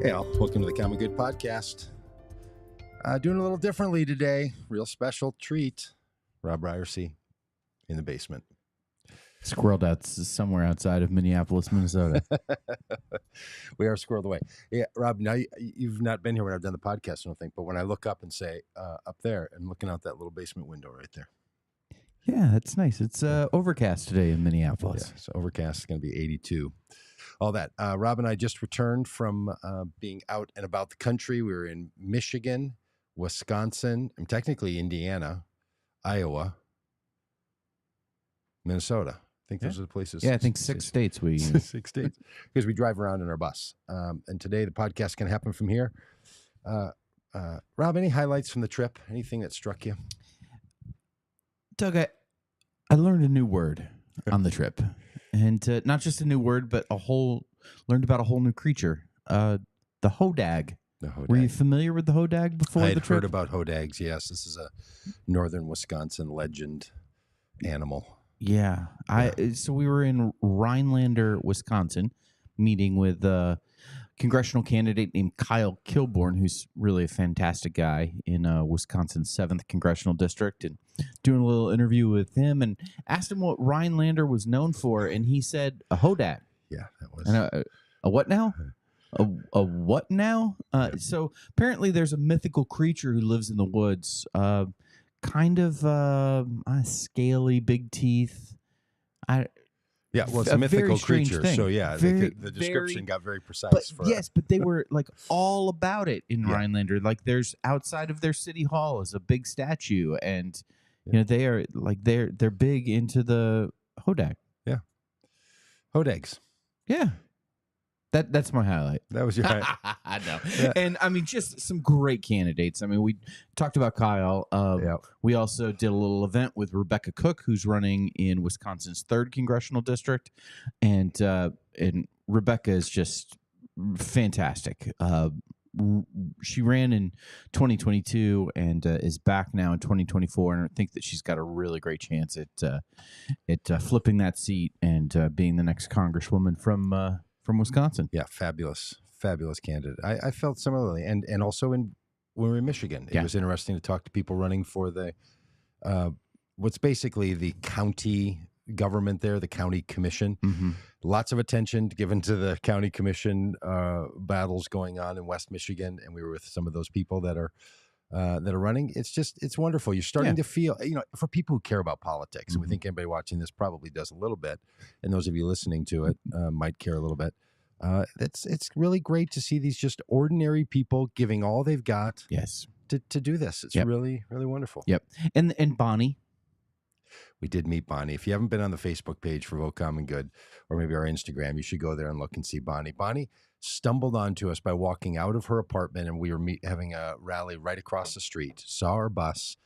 Hey, all. Welcome to the Common Good Podcast. Doing a little differently today. Real special treat. Robb Ryerse in the basement. Squirreled out somewhere outside of Minneapolis, Minnesota. We are squirreled away. Yeah, Rob, now you've not been here when I've done the podcast, I don't think, but when I look up and say, up there, I'm looking out that little basement window right there. Yeah, that's nice. It's overcast today in Minneapolis. Yeah, so overcast is going to be 82. All that. Rob and I just returned from being out and about the country. We were in Michigan, Wisconsin, and technically Indiana, Iowa, Minnesota. I think those are the places. Yeah, I think six states. 6 states. Because we drive around in our bus. And today the podcast can happen from here. Rob, any highlights from the trip? Anything that struck you? Doug, I learned a new word on the trip. And not just a new word, but learned about a whole new creature. The hodag. The hodag. Were you familiar with the hodag before the trip? I had heard about hodags, yes. This is a northern Wisconsin legend animal. Yeah. So we were in Rhinelander, Wisconsin, meeting with a congressional candidate named Kyle Kilborn, who's really a fantastic guy in Wisconsin's 7th Congressional District, and doing a little interview with him and asked him what Rhinelander was known for, and he said a hodag. Yeah, that was. And a what now? A what now? So apparently there's a mythical creature who lives in the woods, kind of scaly, big teeth. Yeah, well, it's a mythical creature, thing. so yeah, the description got very precise. But they were like all about it in Rhinelander. Like, there's outside of their city hall is a big statue, and you know they are like they're big into the hodag. Yeah, hodags. Yeah. That's my highlight. That was your highlight. I know. Yeah. And, I mean, just some great candidates. I mean, we talked about Kyle. We also did a little event with Rebecca Cook, who's running in Wisconsin's 3rd Congressional District. And Rebecca is just fantastic. She ran in 2022 and is back now in 2024. And I think that she's got a really great chance at flipping that seat and being the next congresswoman from Wisconsin. Yeah, fabulous candidate. I felt similarly, and also when we were in Michigan, it was interesting to talk to people running for the what's basically the county government there, the county commission. Mm-hmm. Lots of attention given to the county commission battles going on in West Michigan, and we were with some of those people that are running. It's wonderful. You're starting to feel, for people who care about politics, and we think anybody watching this probably does a little bit, and those of you listening to it might care a little bit. It's really great to see these just ordinary people giving all they've got to do this. It's really, really wonderful. Yep. And Bonnie. We did meet Bonnie. If you haven't been on the Facebook page for Vote Common Good, or maybe our Instagram, you should go there and look and see Bonnie. Bonnie stumbled onto us by walking out of her apartment, and we were having a rally right across the street, saw our bus,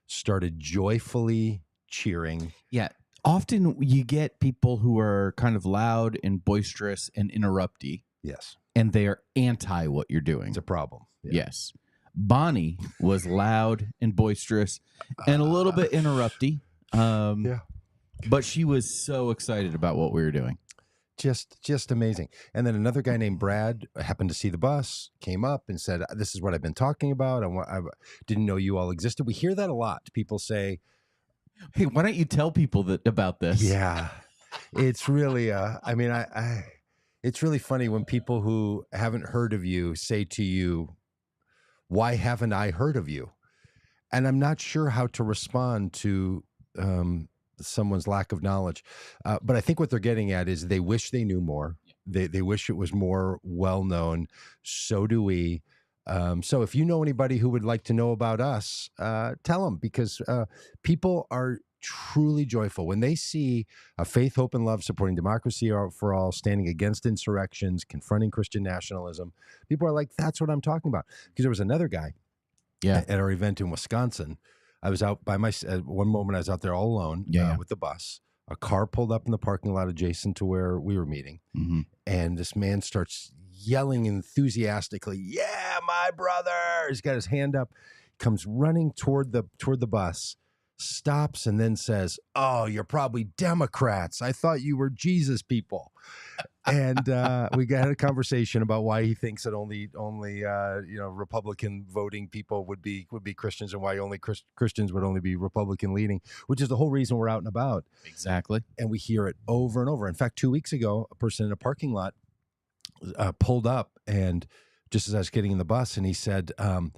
started joyfully cheering. Yeah. Often you get people who are kind of loud and boisterous and interrupty. Yes. And they are anti what you're doing. It's a problem. Yeah. Yes. Bonnie was loud and boisterous and a little bit interrupty. But she was so excited about what we were doing. Just amazing. And then another guy named Brad happened to see the bus, came up and said, "This is what I've been talking about. I didn't know you all existed." We hear that a lot. People say, "Hey, why don't you tell people about this?" Yeah, it's really, it's really funny when people who haven't heard of you say to you, "Why haven't I heard of you?" And I'm not sure how to respond to someone's lack of knowledge. But I think what they're getting at is they wish they knew more. They wish it was more well-known. So do we. So if you know anybody who would like to know about us, tell them, because people are truly joyful when they see a faith, hope, and love supporting democracy for all, standing against insurrections, confronting Christian nationalism. People are like, that's what I'm talking about. Because there was another guy at our event in Wisconsin. I was out by one moment I was out there all alone with the bus. A car pulled up in the parking lot adjacent to where we were meeting. Mm-hmm. And this man starts yelling enthusiastically, "Yeah, my brother!" He's got his hand up, comes running toward the bus, stops and then says, "Oh, you're probably Democrats. I thought you were Jesus people." And we had a conversation about why he thinks that only Republican voting people would be Christians, and why only Christians would only be Republican leaning, which is the whole reason we're out and about. Exactly. And we hear it over and over. In fact, 2 weeks ago, a person in a parking lot pulled up, and just as I was getting in the bus, and he said, "Oh,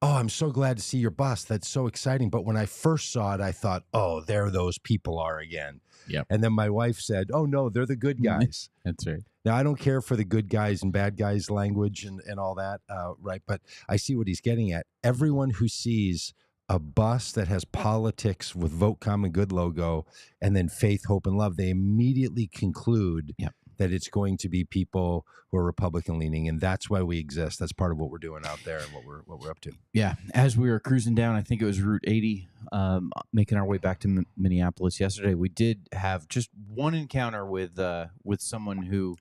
I'm so glad to see your bus. That's so exciting. But when I first saw it, I thought, oh, there those people are again." Yep. And then my wife said, "Oh, no, they're the good guys." That's right. Now, I don't care for the good guys and bad guys language and all that, right? But I see what he's getting at. Everyone who sees a bus that has politics with Vote Common Good logo and then faith, hope, and love, they immediately conclude that it's going to be people who are Republican leaning, and that's why we exist. That's part of what we're doing out there and what we're up to. Yeah, as we were cruising down, I think it was Route 80, making our way back to Minneapolis yesterday, we did have just one encounter with someone who,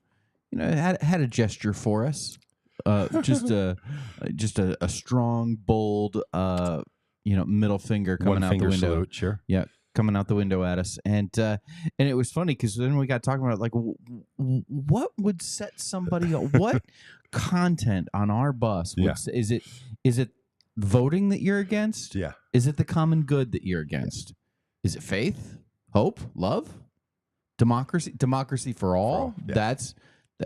had a gesture for us, just a strong, bold, middle finger coming out the window. Salute, sure. Yeah. Coming out the window at us, and it was funny because then we got talking about like what would set somebody up, what content on our bus would, is it voting that you're against? Yeah. Is it the common good that you're against? Is it faith, hope, love, democracy for all? Yeah.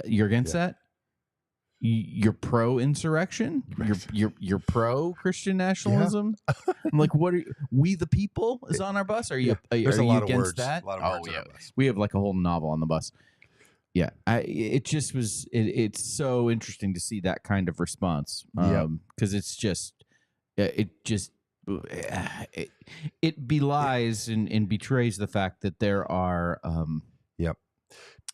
You're against that. You're pro-insurrection. You're pro-Christian nationalism. I'm like, what are we the people is on our bus? Are you There's are a you lot of against words, that? a lot of words on our bus. We have like a whole novel on the bus. Yeah, it just was. It's so interesting to see that kind of response because it's just it belies and betrays the fact that there are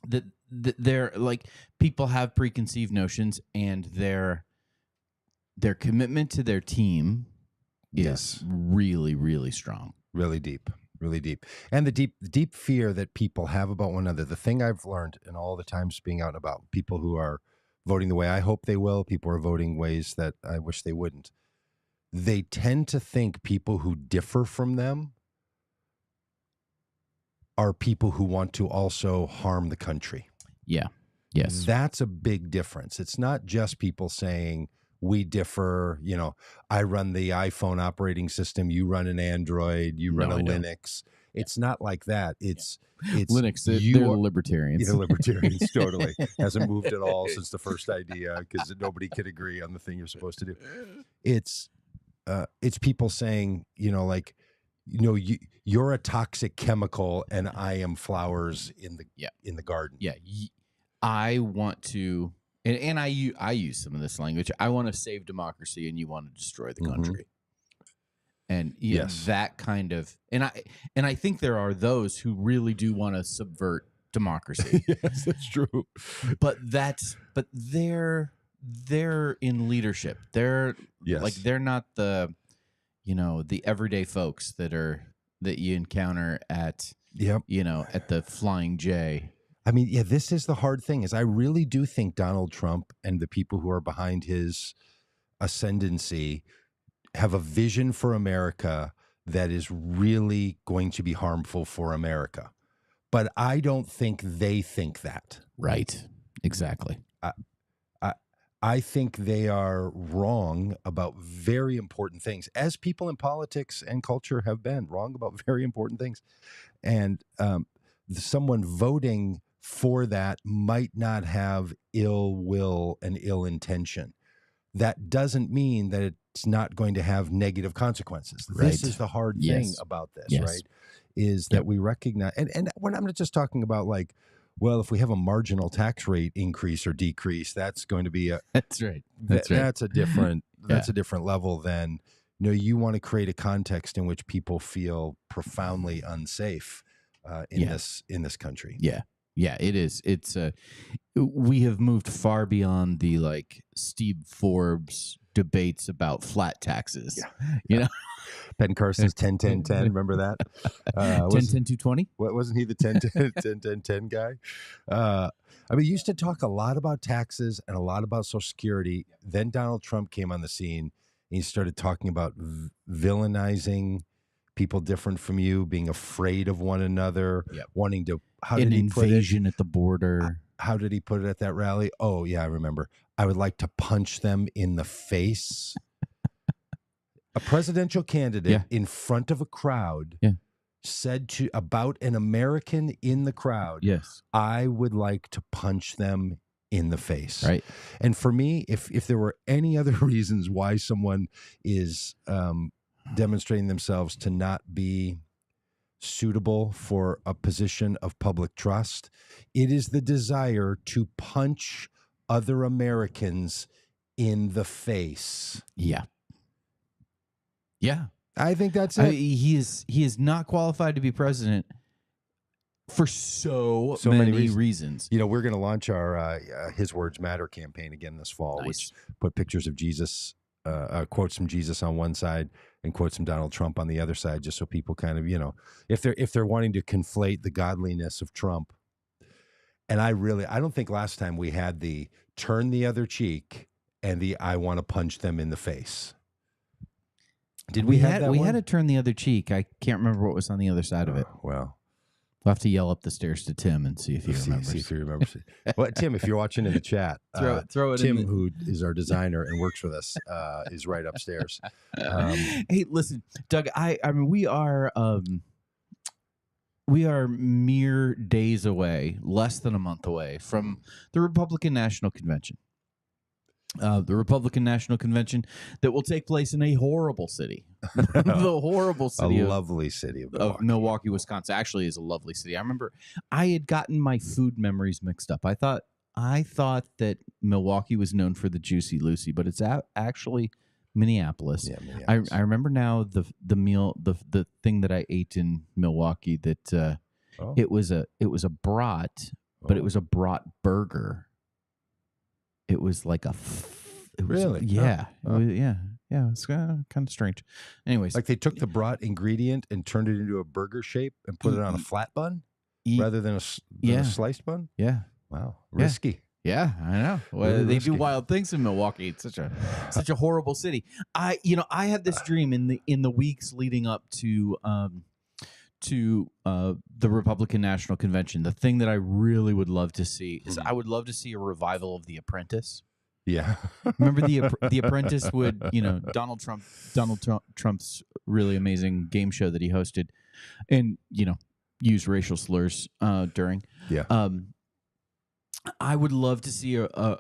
that they're like people have preconceived notions, and their commitment to their team is really, really strong, really deep, and the deep fear that people have about one another. The thing I've learned in all the times being out and about, people who are voting the way I hope they will, people are voting ways that I wish they wouldn't. They tend to think people who differ from them are people who want to also harm the country. Yeah. Yes. That's a big difference. It's not just people saying we differ. I run the iPhone operating system. You run an Android. You run a Linux. It's not like that. It's Linux. They're the libertarians. They're libertarians. Totally. Hasn't moved at all since the first idea because nobody could agree on the thing you're supposed to do. It's people saying, you're a toxic chemical and I am flowers in the garden. Yeah. I want to, and I use some of this language. I want to save democracy and you want to destroy the country. And that kind of, and I think there are those who really do want to subvert democracy. Yes, that's true. But they're in leadership. They're like, they're not the everyday folks that you encounter at at the Flying J. I mean, this is the hard thing is I really do think Donald Trump and the people who are behind his ascendancy have a vision for America that is really going to be harmful for America. But I don't think they think that. Right. Exactly. I think they are wrong about very important things, as people in politics and culture have been wrong about very important things. And someone voting for that might not have ill will and ill intention. That doesn't mean that it's not going to have negative consequences. Right. This is the hard thing about this, right? Is that we recognize, and when I'm not just talking about like, well, if we have a marginal tax rate increase or decrease, that's going to be that's right. That's a different that's a different level than you want to create a context in which people feel profoundly unsafe in this country. Yeah, it is. It's we have moved far beyond the like Steve Forbes debates about flat taxes. Ben Carson's 10-10-10. Remember that? 10-10-220? Wasn't he the 10-10-10 guy? He used to talk a lot about taxes and a lot about Social Security. Then Donald Trump came on the scene and he started talking about villainizing people different from you being afraid of one another, Yep. wanting to an invasion at the border. How did he put it at that rally? Oh, yeah, I remember. I would like to punch them in the face. A presidential candidate in front of a crowd said about an American in the crowd, yes, I would like to punch them in the face. Right. And for me, if there were any other reasons why someone is demonstrating themselves to not be suitable for a position of public trust, it is the desire to punch other Americans in the face. Yeah. Yeah. I think that's it. He is not qualified to be president for so many reasons. You know, we're going to launch our His Words Matter campaign again this fall, which put pictures of Jesus, quotes from Jesus on one side and quotes from Donald Trump on the other side, just so people kind of, you know, if they're wanting to conflate the godliness of Trump. And I don't think last time we had the turn the other cheek and the I want to punch them in the face. Did we have that one? We had to turn the other cheek. I can't remember what was on the other side of it. Well, we'll have to yell up the stairs to Tim and see if he remembers. See if he remembers. Well, Tim, if you're watching in the chat, throw it Tim, in who is our designer and works with us, is right upstairs. Hey, listen, Doug. I mean, we are mere days away, less than a month away from the Republican National Convention. The Republican National Convention that will take place in a horrible city. The horrible city. A lovely city of Milwaukee, Wisconsin. Actually is a lovely city. I remember I had gotten my food memories mixed up. I thought that Milwaukee was known for the Juicy Lucy, but it's actually Minneapolis. Yeah, Minneapolis. I remember now the meal, the thing that I ate in Milwaukee that it was a brat, but it was a brat burger. It was like really? Yeah. It's kind of strange. Anyways. Like they took the brat ingredient and turned it into a burger shape and put it on a flat bun rather than a sliced bun? Yeah. Wow. Risky. Yeah, I know. Well, they do wild things in Milwaukee. It's such a horrible city. I had this dream in the weeks leading up to the Republican National Convention. The thing that I really would love to see is I would love to see a revival of The Apprentice. Yeah. Remember the Apprentice would, Donald Trump's really amazing game show that he hosted and, used racial slurs during. Yeah. I would love to see a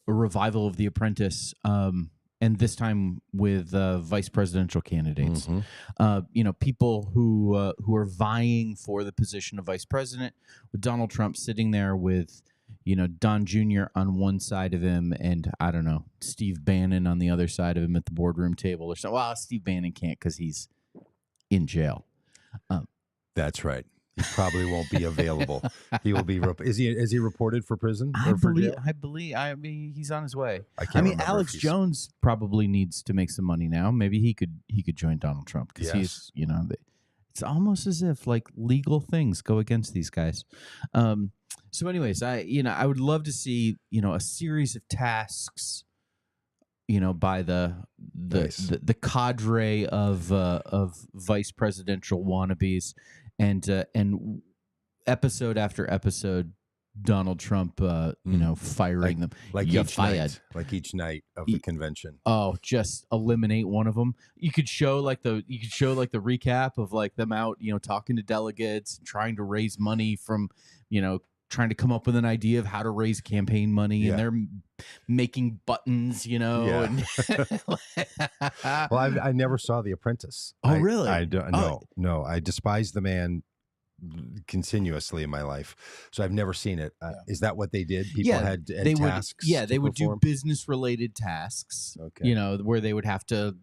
revival of The Apprentice, and this time with vice presidential candidates. Mm-hmm. People who are vying for the position of vice president, with Donald Trump sitting there with, Don Jr. on one side of him and, I don't know, Steve Bannon on the other side of him at the boardroom table or something. Well, Steve Bannon can't because he's in jail. That's right. He probably won't be available. He will be. Is he reported for prison? I believe he's on his way. Alex Jones probably needs to make some money now. Maybe he could join Donald Trump because he's it's almost as if like legal things go against these guys. So, anyways, I would love to see a series of tasks. By the cadre of vice presidential wannabes. And episode after episode, Donald Trump, firing them like each night of the convention. Oh, just eliminate one of them. You could show the recap of like them out, talking to delegates, trying to raise money from, trying to come up with an idea of how to raise campaign money, and they're making buttons, And well, I never saw The Apprentice. Oh, really? I don't. No. I despise the man continuously in my life, so I've never seen it. Is that what they did? People had tasks. They would do business related tasks. Okay. Where they would have to,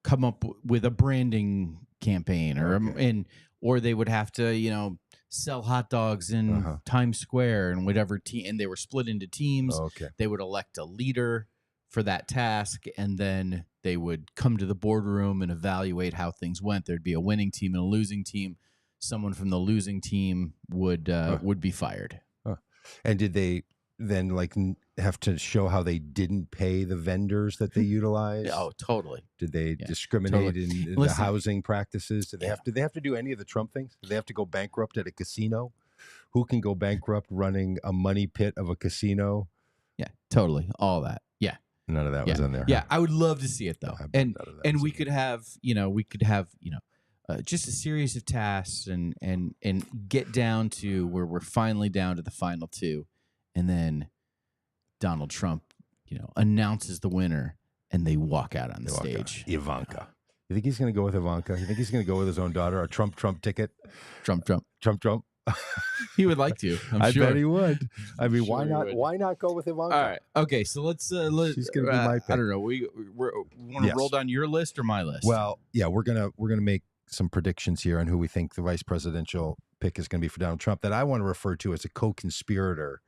come up with a branding campaign, or they would have to, sell hot dogs in Times Square and whatever team, and they were split into teams. They would elect a leader for that task, and then they would come to the boardroom and evaluate how things went. There'd be a winning team and a losing team. Someone from the losing team would be fired. And did they then have to show how they didn't pay the vendors that they utilized? Oh, totally. Did they discriminate in the housing practices? Do they have to do any of the Trump things? Do they have to go bankrupt at a casino? Who can go bankrupt running a money pit of a casino? Yeah, totally. All that. Yeah. None of that was in there. Yeah, I would love to see it though. And we could have, just a series of tasks and get down to where we're finally down to the final two, and then Donald Trump, announces the winner and they walk out on the stage. Ivanka. You think he's going to go with Ivanka? You think he's going to go with his own daughter? A Trump ticket? Trump. He would like to. I bet he would. I mean, why not? Why not go with Ivanka? All right. Okay. So let's. She's going to be my pick. I don't know. We want to roll down your list or my list? Well, yeah, we're gonna make some predictions here on who we think the vice presidential pick is going to be for Donald Trump. That I want to refer to as a co-conspirator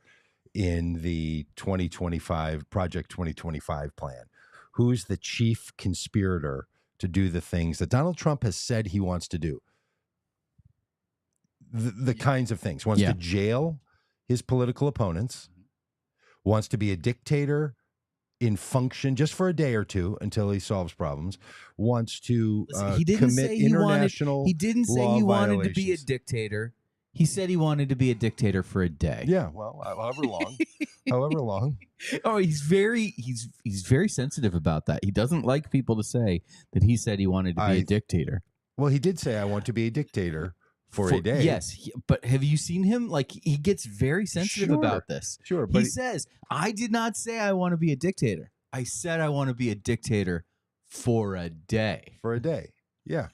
in the 2025 Project 2025 plan. Who's the chief conspirator to do the things that Donald Trump has said he wants to do? The kinds of things. Wants to jail his political opponents, wants to be a dictator in function just for a day or two until he solves problems, wants to commit international He didn't say he wanted to be a dictator. He said he wanted to be a dictator for a day. Yeah, well, however long. However long. Oh, he's very sensitive about that. He doesn't like people to say that he said he wanted to be a dictator. Well, he did say, I want to be a dictator for a day. Yes, but have you seen him? Like, he gets very sensitive about this. Sure, but he says, I did not say I want to be a dictator. I said I want to be a dictator for a day. For a day, yeah.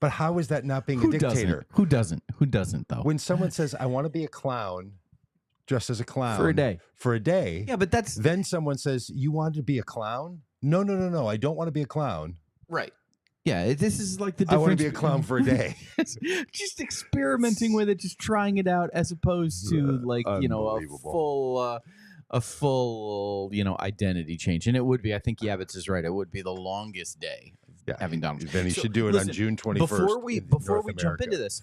But how is that not being a dictator? Who doesn't, though? When someone says, I want to be a clown, dressed as a clown. For a day. For a day. Yeah, but that's... Then someone says, you want to be a clown? No. I don't want to be a clown. Right. Yeah, this is like the difference. I want to be a clown for a day. Just experimenting with it, just trying it out, as opposed to a full identity change. And it would be, I think Yavitz is right, it would be the longest day having Donald Trump. Then he should do it on June 21st. Before we jump into this,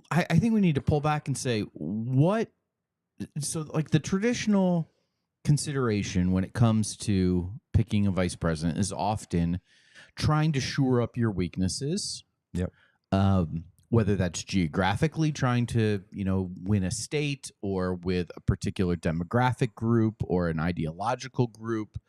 I think we need to pull back and say the traditional consideration when it comes to picking a vice president is often trying to shore up your weaknesses. Yep. Whether that's geographically trying to, win a state, or with a particular demographic group or an ideological group,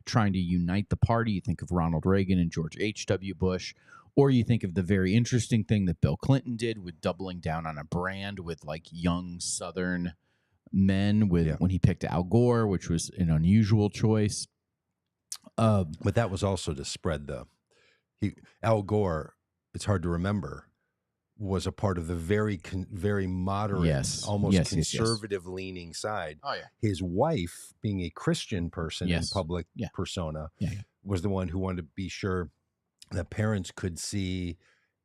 trying to unite the party. You think of Ronald Reagan and George H.W. Bush, or you think of the very interesting thing that Bill Clinton did with doubling down on a brand with like young Southern men when he picked Al Gore, which was an unusual choice. But that was also to spread Al Gore, it's hard to remember, was a part of the very moderate, almost conservative-leaning side. Oh, yeah. His wife, being a Christian person in public persona, was the one who wanted to be sure that parents could see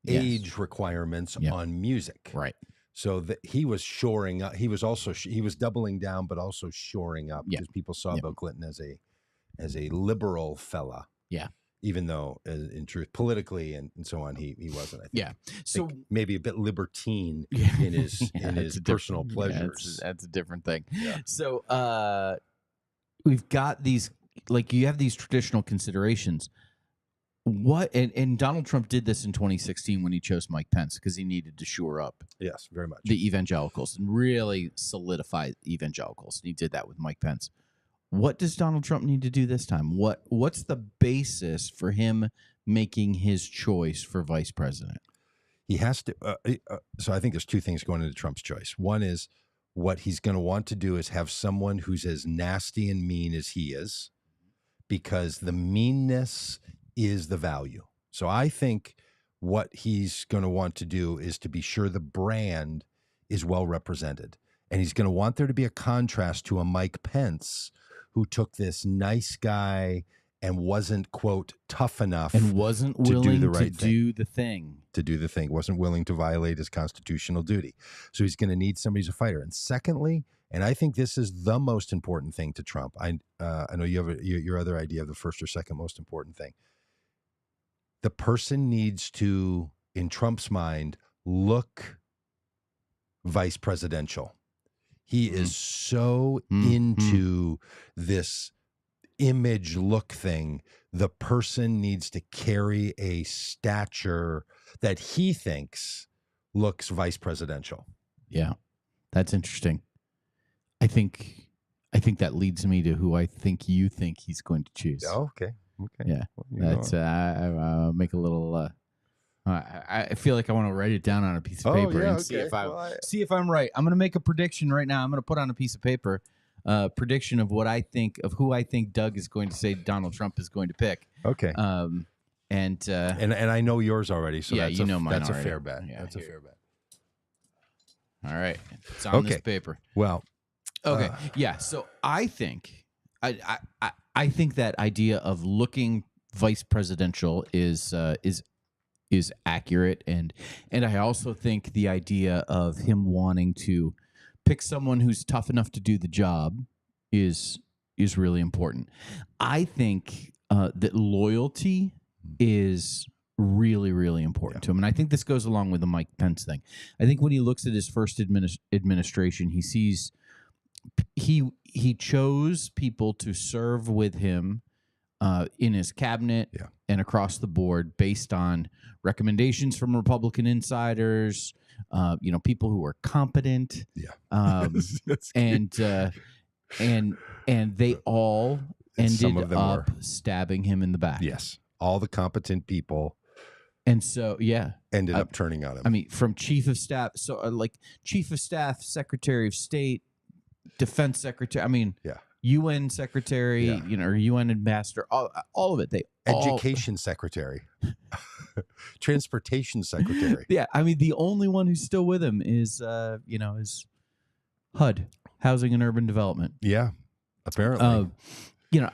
age requirements on music. Right. So that he was shoring up. He was doubling down, but also shoring up, because people saw Bill Clinton as a liberal fella. Yeah. Even though, in truth, politically and so on, he wasn't. I think. Yeah. So maybe a bit libertine in his personal pleasures. That's a different thing. Yeah. So we've got these, you have these traditional considerations. And Donald Trump did this in 2016 when he chose Mike Pence, because he needed to shore up. Yes, very much. The evangelicals, and really solidify evangelicals. And he did that with Mike Pence. What does Donald Trump need to do this time? What's the basis for him making his choice for vice president? He has to. So I think there's two things going into Trump's choice. One is, what he's going to want to do is have someone who's as nasty and mean as he is, because the meanness is the value. So I think what he's going to want to do is to be sure the brand is well represented. And he's going to want there to be a contrast to a Mike Pence, who took this nice guy and wasn't, quote, tough enough, and wasn't willing to do the thing, wasn't willing to violate his constitutional duty. So he's going to need somebody who's a fighter. And secondly, and I think this is the most important thing to Trump. I know you have your other idea of the first or second most important thing. The person needs to, in Trump's mind, look vice presidential. He is so into this image look thing. The person needs to carry a stature that he thinks looks vice presidential. Yeah, that's interesting. I think that leads me to who I think you think he's going to choose. Oh, okay. Yeah, Well, that's I make a little. I feel like I want to write it down on a piece of paper and see if I'm right. I'm going to make a prediction right now. I'm going to put on a piece of paper. Prediction of what I think of who I think Doug is going to say Donald Trump is going to pick. Okay. And I know yours already. So yeah, that's you know mine. That's already. a fair bet. Yeah, that's a fair bet. All right, it's on this paper. Well, okay, yeah. So I think I think that idea of looking vice presidential is accurate, and I also think the idea of him wanting to pick someone who's tough enough to do the job is really important. I think that loyalty is really, really important to him, and I think this goes along with the Mike Pence thing. I think when he looks at his first administration, he sees he chose people to serve with him in his cabinet and across the board based on recommendations from Republican insiders, people who are competent, and they all ended up stabbing him in the back. Yes, all the competent people. And so, ended up turning on him. I mean, from chief of staff, chief of staff, secretary of state, defense secretary. I mean, UN secretary, or UN ambassador, all of it. Education secretary, transportation secretary. Yeah, I mean, the only one who's still with him is HUD, Housing and Urban Development. Yeah, apparently.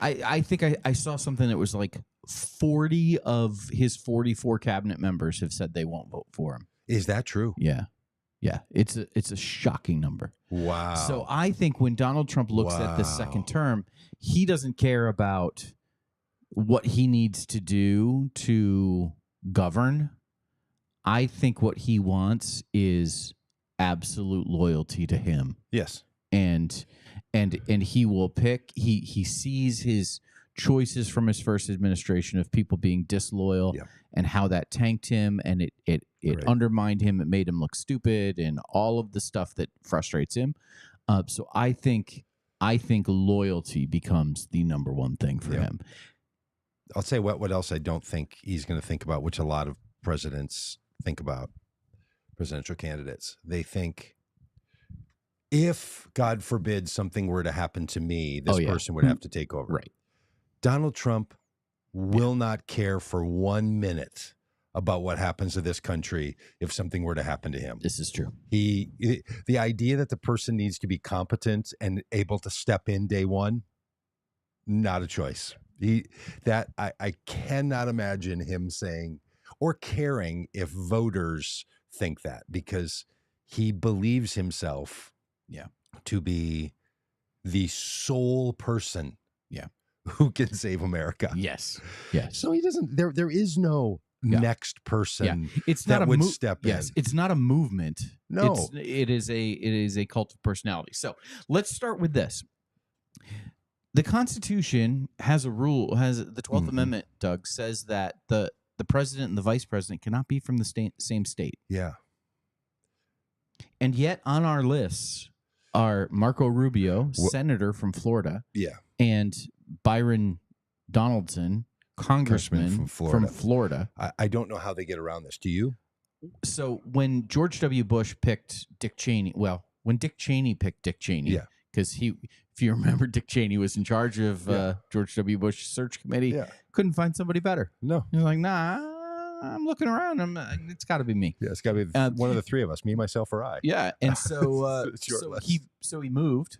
I think I saw something that was like 40 of his 44 cabinet members have said they won't vote for him. Is that true? Yeah. Yeah, it's a shocking number. Wow. So I think when Donald Trump looks at this second term, he doesn't care about what he needs to do to govern. I think what he wants is absolute loyalty to him. Yes. And he will pick. He sees his choices from his first administration of people being disloyal and how that tanked him, and it undermined him. It made him look stupid and all of the stuff that frustrates him. So I think loyalty becomes the number one thing for him. I'll say what else I don't think he's going to think about, which a lot of presidents think about, presidential candidates. They think, if, God forbid, something were to happen to me, this person would have to take over. Right. Donald Trump will not care for 1 minute about what happens to this country if something were to happen to him. This is true. The idea that the person needs to be competent and able to step in day one, not a choice. I cannot imagine him saying or caring if voters think that, because he believes himself to be the sole person who can save America. Yes. So he doesn't. There is no next person. It's that not would step in. Yes, it's not a movement. No, it is a cult of personality. So let's start with this. The Constitution has a rule. Has the 12th Amendment? Doug says that the president and the vice president cannot be from the same state. Yeah. And yet on our lists are Marco Rubio, senator from Florida. Yeah. And Byron Donaldson, congressman from Florida. I don't know how they get around this. Do you? So when George W. Bush picked Dick Cheney, when Dick Cheney picked Dick Cheney, because if you remember, Dick Cheney was in charge of George W. Bush's search committee, couldn't find somebody better. No. He was like, nah, I'm looking around. it's got to be me. Yeah, it's got to be one of the three of us, me, myself, or I. Yeah, and so he moved.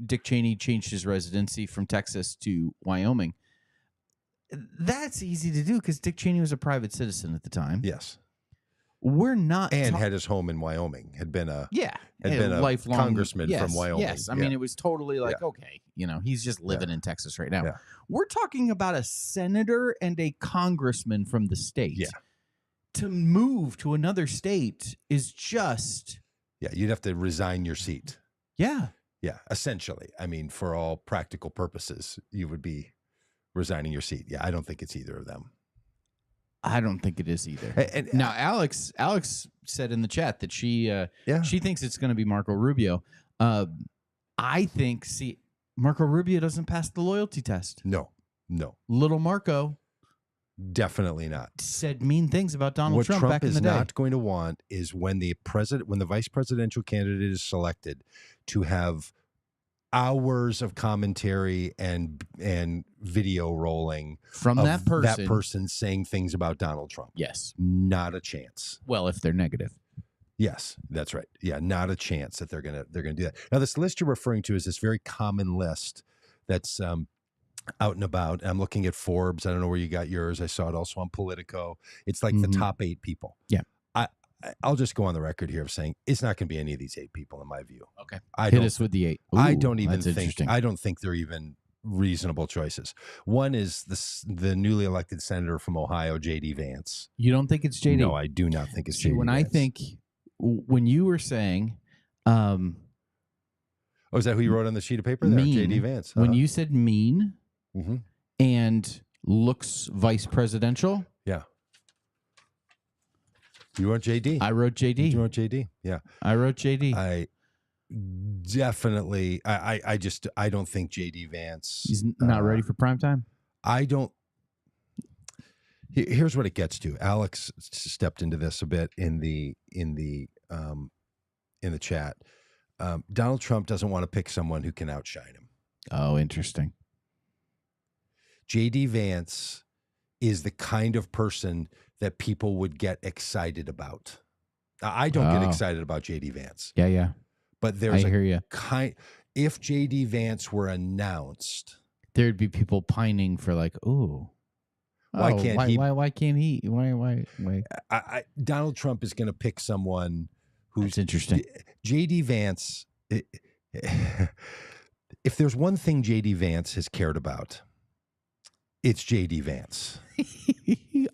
Dick Cheney changed his residency from Texas to Wyoming. That's easy to do because Dick Cheney was a private citizen at the time. Yes. We're not had his home in Wyoming. Had been a lifelong congressman from Wyoming. Yes, I mean it was totally like okay, he's just living in Texas right now. Yeah. We're talking about a senator and a congressman from the state. Yeah. To move to another state is just Yeah, you'd have to resign your seat. Yeah. Yeah, essentially. I mean, for all practical purposes, you would be resigning your seat. Yeah, I don't think it's either of them. I don't think it is either. And now, Alex said in the chat that she thinks it's going to be Marco Rubio. I think, Marco Rubio doesn't pass the loyalty test. No. Little Marco Definitely not. said mean things about Donald Trump back in the day. What Trump is not going to want is when the vice presidential candidate is selected to have hours of commentary and video rolling from that person saying things about Donald Trump. Yes. Not a chance. Well, if they're negative. Yes, that's right. Yeah, not a chance that they're gonna do that. Now, this list you're referring to is this very common list that's out and about. I'm looking at Forbes. I don't know where you got yours. I saw it also on Politico. It's like the top 8 people. Yeah. I'll just go on the record here of saying it's not going to be any of these 8 people in my view. Okay. Hit us with the 8. Ooh, I don't think they're even reasonable choices. One is the newly elected senator from Ohio, J.D. Vance. You don't think it's J.D.? No, I do not think it's J.D. When Vance. I think, when you were saying, oh, is that who you wrote on the sheet of paper there? J.D. Vance. When you said mean and looks vice presidential. Yeah. You wrote JD. I wrote JD. You wrote JD. Yeah. I wrote JD. I definitely. I don't think JD Vance. He's not ready for prime time. I don't. Here's what it gets to. Alex stepped into this a bit in the chat. Donald Trump doesn't want to pick someone who can outshine him. Oh, interesting. JD Vance is the kind of person that people would get excited about. Now, I don't get excited about JD Vance. Yeah. But there's I hear you. If JD Vance were announced, there'd be people pining for like, ooh. Why can't he? Why can't he? Why? Donald Trump is going to pick someone who's That's interesting. JD Vance. If there's one thing JD Vance has cared about, it's JD Vance.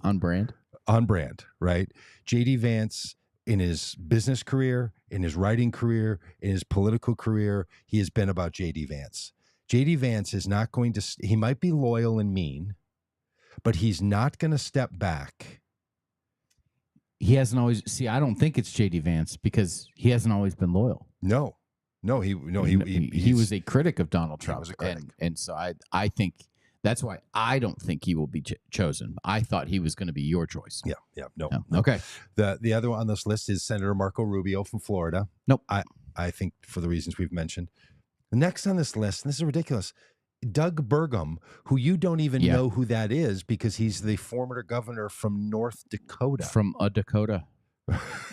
On brand. On brand, right? JD Vance, in his business career, in his writing career, in his political career, he has been about JD Vance. JD Vance is not going to, he might be loyal and mean, but he's not going to step back. He hasn't always, I don't think it's JD Vance because he hasn't always been loyal. No, he was a critic of Donald Trump. He was a critic. And so I think that's why I don't think he will be chosen. I thought he was going to be your choice. Yeah, no. Okay. The other one on this list is Senator Marco Rubio from Florida. Nope. I think for the reasons we've mentioned. The next on this list, and this is ridiculous, Doug Burgum, who you don't even know who that is because he's the former governor from North Dakota. From a Dakota.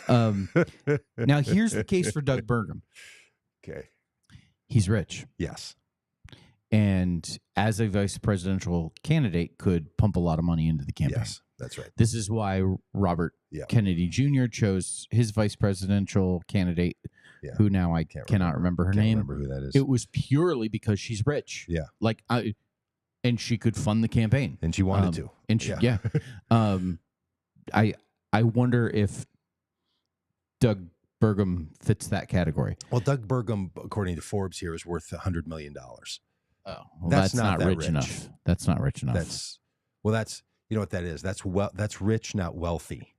Now, here's the case for Doug Burgum. Okay. He's rich. Yes. And as a vice presidential candidate could pump a lot of money into the campaign. Yes, that's right. This is why Robert Kennedy Jr. chose his vice presidential candidate, who now I cannot remember her name. Remember who that is. It was purely because she's rich. Yeah. And she could fund the campaign. And she wanted to. And she, I wonder if Doug Burgum fits that category. Well, Doug Burgum, according to Forbes here, is worth $100 million. Oh, well, that's not rich enough. That's not rich enough. That's you know what that is. That's rich, not wealthy.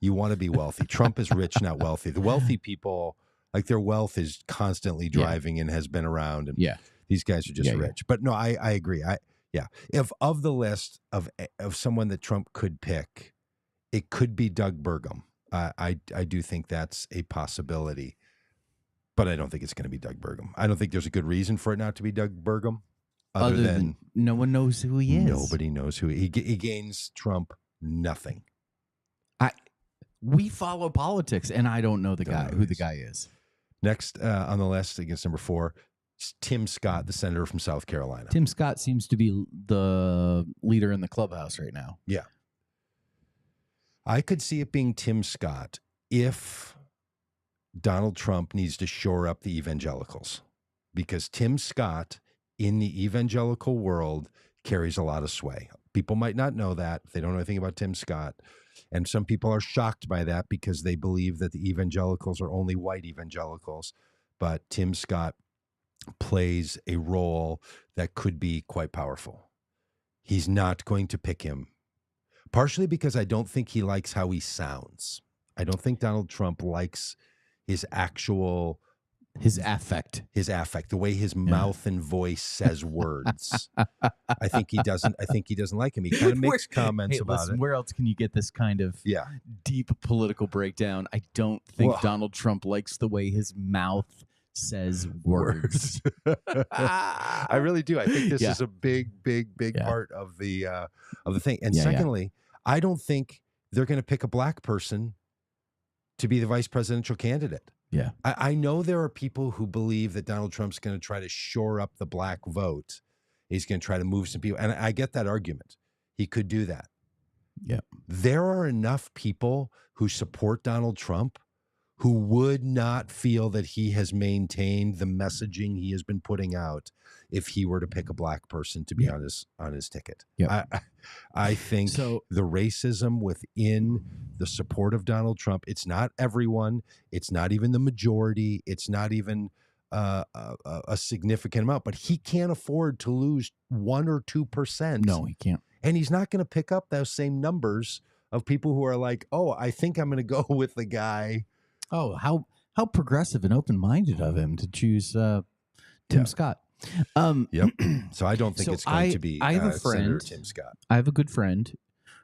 You want to be wealthy. Trump is rich, not wealthy. The wealthy people, like their wealth is constantly driving and has been around. And these guys are just rich. But no, I agree. If of the list of someone that Trump could pick, it could be Doug Burgum. I do think that's a possibility. But I don't think it's going to be Doug Burgum. I don't think there's a good reason for it not to be Doug Burgum. Other than no one knows who he is. Nobody knows who he gains Trump nothing. We follow politics, and I don't know the guy is. Next on the list, against number 4, is Tim Scott, the senator from South Carolina. Tim Scott seems to be the leader in the clubhouse right now. Yeah. I could see it being Tim Scott if Donald Trump needs to shore up the evangelicals, because Tim Scott in the evangelical world carries a lot of sway. People might not know that. They don't know anything about Tim Scott. And some people are shocked by that because they believe that the evangelicals are only white evangelicals. But Tim Scott plays a role that could be quite powerful. He's not going to pick him, partially because I don't think he likes how he sounds. I don't think Donald Trump likes his actual... His affect, the way his mouth and voice says words. I think he doesn't like him. He kind of makes comments about it. Where else can you get this kind of deep political breakdown? I don't think Donald Trump likes the way his mouth says words. I really do. I think this is a big part of the thing. And secondly, I don't think they're going to pick a black person to be the vice presidential candidate. Yeah. I know there are people who believe that Donald Trump's going to try to shore up the black vote. He's going to try to move some people. And I get that argument. He could do that. Yeah. There are enough people who support Donald Trump who would not feel that he has maintained the messaging he has been putting out if he were to pick a black person to be on his ticket. Yeah. I think the racism within the support of Donald Trump, it's not everyone, it's not even the majority, it's not even a significant amount, but he can't afford to lose 1 or 2%. No, he can't. And he's not going to pick up those same numbers of people who are like, oh, I think I'm going to go with the guy. Oh, how progressive and open-minded of him to choose Tim Scott. So I don't think it's going to be I have a friend, Senator Tim Scott. I have a good friend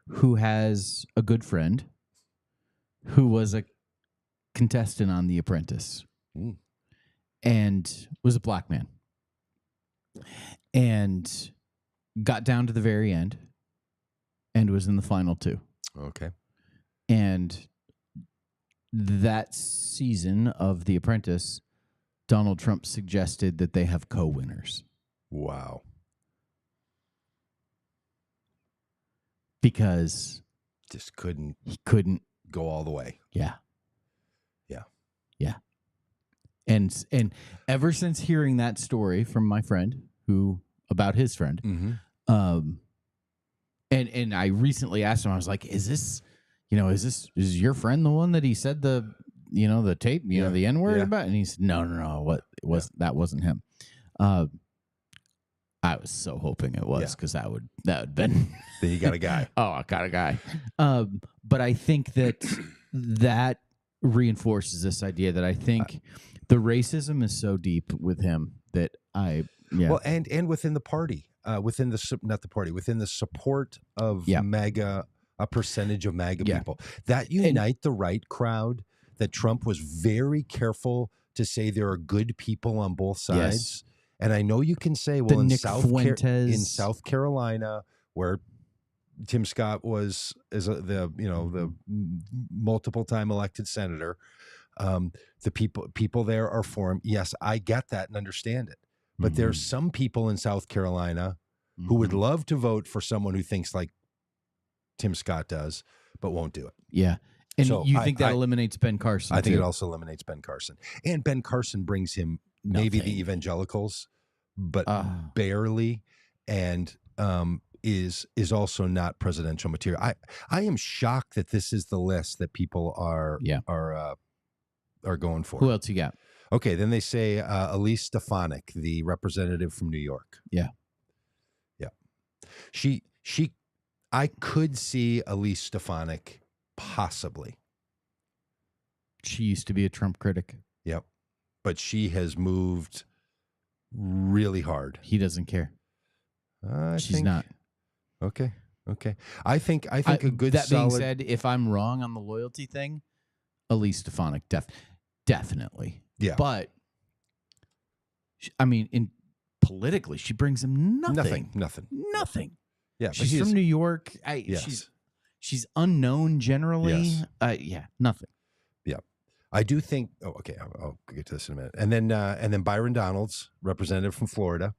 who has a good friend who was a contestant on The Apprentice and was a black man and got down to the very end and was in the final 2. Okay. And that season of The Apprentice, Donald Trump suggested that they have co-winners. Wow. Because he couldn't go all the way. Yeah. And ever since hearing that story from my friend about his friend, and I recently asked him, I was like, is your friend the one that he said the tape, the N-word about? And he said, no, that wasn't him. I was so hoping it was, because that would been then you got a guy. Oh, I got a guy. But I think that reinforces this idea that I think the racism is so deep with him that well, and within the party, within the support of MAGA, a percentage of MAGA people that unite the right crowd. That Trump was very careful to say there are good people on both sides. And I know you can say, well, in South Carolina, where Tim Scott is the multiple time elected senator, the people there are for him. Yes, I get that and understand it. But there's some people in South Carolina who would love to vote for someone who thinks like Tim Scott does, but won't do it. Yeah. And so you think that eliminates Ben Carson? I think it also eliminates Ben Carson. And Ben Carson brings him maybe the evangelicals, but barely, and is also not presidential material. I am shocked that this is the list that people are going for. Who else you got? Okay, then they say Elise Stefanik, the representative from New York. Yeah. I could see Elise Stefanik possibly. She used to be a Trump critic. Yep. But she has moved really hard. He doesn't care. She's not. Okay. I think a good that solid... being said, if I'm wrong on the loyalty thing, Elise Stefanik definitely. Yeah. But politically, she brings him nothing. Nothing. Yeah. She's from New York. She's unknown generally. Yes. Nothing. Yeah. I do think. Oh, okay. I'll get to this in a minute. And then Byron Donalds, representative from Florida.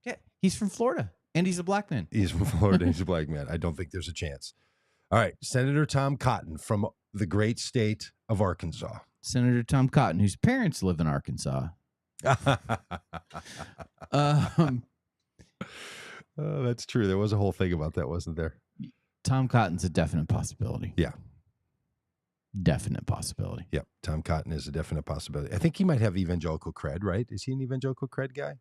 Yeah, he's from Florida, and he's a black man. He's from Florida. He's a black man. I don't think there's a chance. All right, Senator Tom Cotton from the great state of Arkansas. Senator Tom Cotton, whose parents live in Arkansas. That's true. There was a whole thing about that, wasn't there? Tom Cotton's a definite possibility. Yeah. Definite possibility. Yep. Tom Cotton is a definite possibility. I think he might have evangelical cred, right? Is he an evangelical cred guy?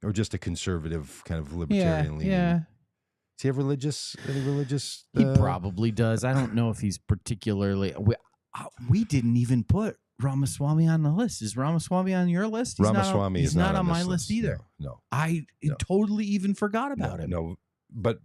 Or just a conservative kind of libertarian leaning? Yeah. Does he have any religious? He probably does. I don't know if he's particularly. We didn't even put Ramaswamy on the list. Is Ramaswamy on your list? Ramaswamy he's is not on my this list either. No. I totally even forgot about him. No, but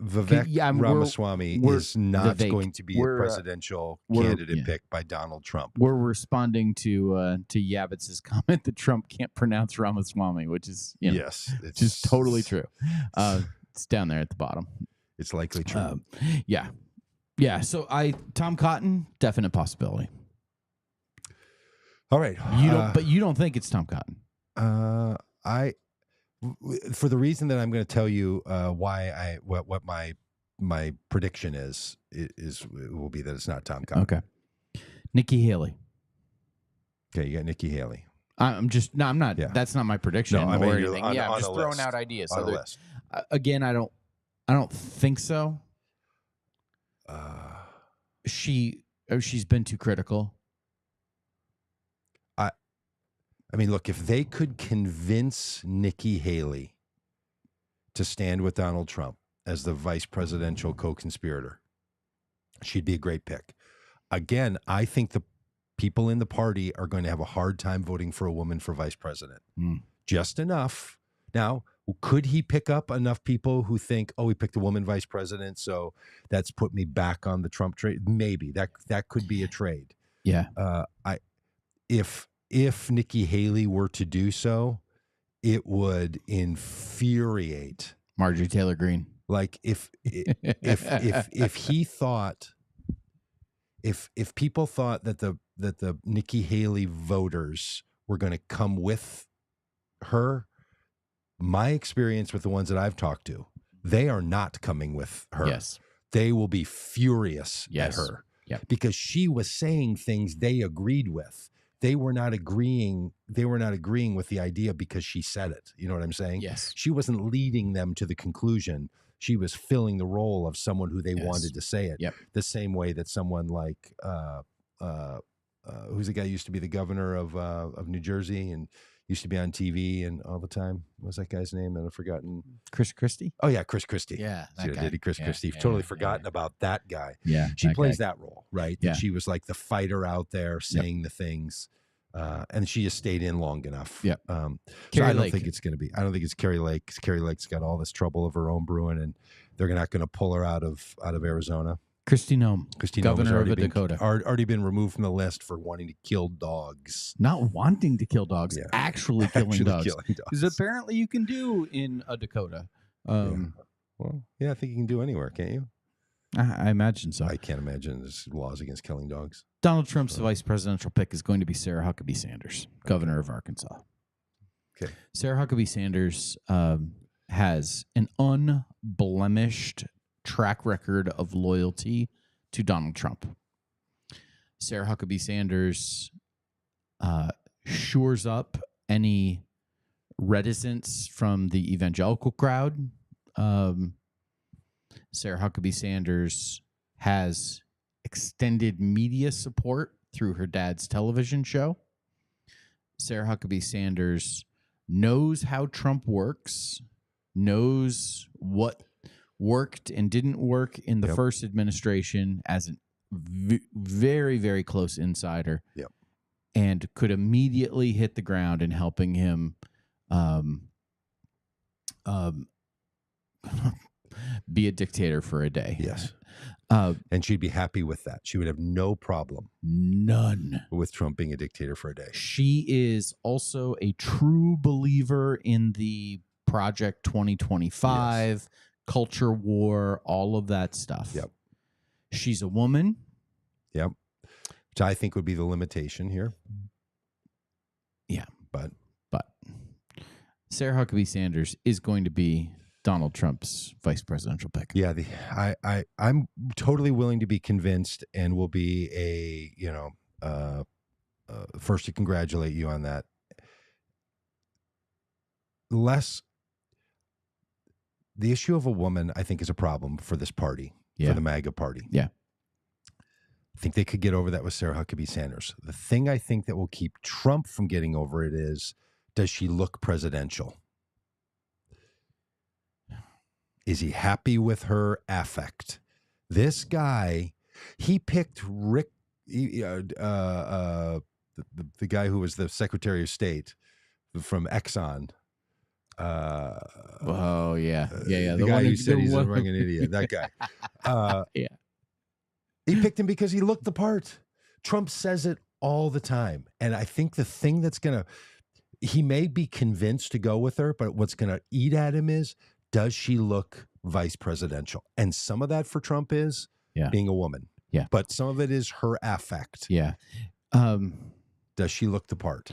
Vivek Ramaswamy is not going to be a presidential candidate picked by Donald Trump. We're responding to Yabitz's comment that Trump can't pronounce Ramaswamy, which is yes, it's just totally true. It's down there at the bottom. It's likely true. Yeah. So Tom Cotton, definite possibility. All right, but you don't think it's Tom Cotton? For the reason that I'm going to tell you what my prediction is will be that it's not Tom Cotton. Okay. Nikki Haley. Okay, you got Nikki Haley. I'm not. Yeah. That's not my prediction or anything. I'm just throwing out ideas. On the list. Again, I don't think so. She's been too critical. I mean, look, if they could convince Nikki Haley to stand with Donald Trump as the vice presidential co-conspirator, she'd be a great pick. Again, I think the people in the party are going to have a hard time voting for a woman for vice president. Just enough. Now, could he pick up enough people who think, oh, he picked a woman vice president, so that's put me back on the Trump trade? Maybe. That could be a trade. Yeah. If Nikki Haley were to do so, it would infuriate Marjorie Taylor Greene. Like if he thought, if people thought that the Nikki Haley voters were going to come with her, my experience with the ones that I've talked to, they are not coming with her. Yes, they will be furious at her. Yep. Because she was saying things they agreed with. They were not agreeing with the idea because she said it. You know what I'm saying? Yes. She wasn't leading them to the conclusion. She was filling the role of someone who they wanted to say it. Yep. The same way that someone like who's the guy who used to be the governor of New Jersey and used to be on TV and all the time. What was that guy's name? I've forgotten. Chris Christie? Oh, yeah, Chris Christie. Yeah, that guy. Chris Christie. Totally forgotten about that guy. Yeah. She plays that role, right? Yeah. That she was like the fighter out there saying the things. And she just stayed in long enough. Yeah. So I don't think it's going to be. I don't think it's Carrie Lake. Because Carrie Lake's got all this trouble of her own brewing, and they're not going to pull her out of Arizona. Kristi Noem, governor of Dakota, already been removed from the list for wanting to kill dogs. Not wanting to kill dogs, actually killing dogs. Because apparently you can do in a Dakota. Well, yeah, I think you can do anywhere, can't you? I imagine so. I can't imagine there's laws against killing dogs. Donald Trump's vice presidential pick is going to be Sarah Huckabee Sanders, governor of Arkansas. Okay. Sarah Huckabee Sanders has an unblemished track record of loyalty to Donald Trump. Sarah Huckabee Sanders shores up any reticence from the evangelical crowd. Sarah Huckabee Sanders has extended media support through her dad's television show. Sarah Huckabee Sanders knows how Trump works, knows what worked and didn't work in the first administration as a very, very close insider, and could immediately hit the ground in helping him be a dictator for a day. Yes. And she'd be happy with that. She would have no problem. None. With Trump being a dictator for a day. She is also a true believer in the Project 2025, culture war, all of that stuff. Yep. She's a woman. Yep. Which I think would be the limitation here. Yeah. But Sarah Huckabee Sanders is going to be Donald Trump's vice presidential pick. Yeah, I'm totally willing to be convinced, and will be first to congratulate you on that. the issue of a woman, I think, is a problem for this party, for the MAGA party. Yeah. I think they could get over that with Sarah Huckabee Sanders. The thing I think that will keep Trump from getting over it is, does she look presidential? Is he happy with her affect? This guy, he picked Rick, the guy who was the Secretary of State from Exxon. Oh yeah. The guy who said he's a fucking idiot. That guy. Yeah. He picked him because he looked the part. Trump says it all the time. And I think the thing that's he may be convinced to go with her, but what's going to eat at him is, does she look vice presidential? And some of that for Trump is being a woman. Yeah. But some of it is her affect. Yeah. Does she look the part?